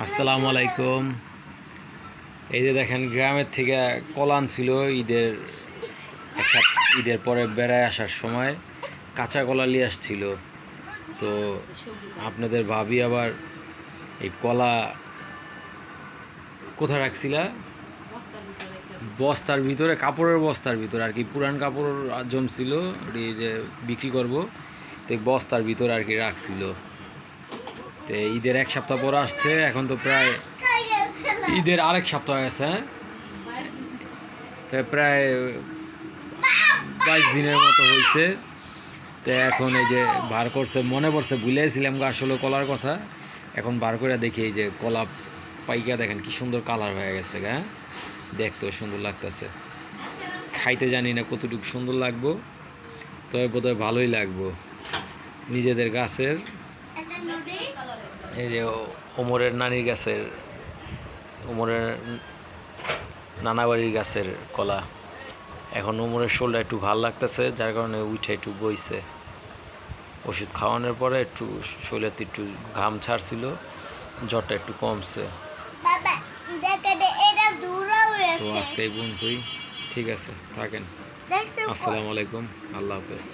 আসসালামু আলাইকুম। এই যে দেখেন গ্রামের থেকে কলা আনছিল ঈদের পরে বেড়ায় আসার সময় কাঁচা কলা নিয়ে আসছিল। তো আপনাদের ভাবি আবার এই কলা কোথায় রাখছিলা? বস্তার ভিতরে, কাপড়ের বস্তার ভিতরে আর কি, পুরান কাপড় জমছিল এই যে বিক্রি করব, তো বস্তার ভিতরে আর কি রাখছিল। তো ঈদের এক সপ্তাহ পর আসছে, এখন তো প্রায় ঈদের আরেক সপ্তাহ আছে। তো প্রায় 22 দিনের মতো হয়েছে। তো এখন এই যে বার করছে, মনে পড়ছে, ভুলেছিলাম আসলে কলার কথা। এখন বার করে দেখি এই যে কলা পাইকা, দেখেন কি সুন্দর কালার হয়ে গেছে। হ্যাঁ, দেখতেও সুন্দর লাগতেছে। খাইতে জানি না কতটুকু সুন্দর লাগবো, তবে বোধহয় ভালোই লাগবো। নিজেদের গাছের, এই যে ওমরের নানির গাছের, ওমরের নানাবাড়ির গাছের কলা। এখন ওমরের শোলটা একটু ভাল লাগতেছে, যার কারণে উঠে একটু বইছে। ওষুধ খাওয়ানোর পরে একটু শরীরেতে একটু ঘাম ছাড়ছিল, জ্বরটা একটু কমছে। তো আজকে এই পর্যন্তই, ঠিক আছে, থাকেন। আসসালামু আলাইকুম, আল্লাহ হাফেজ।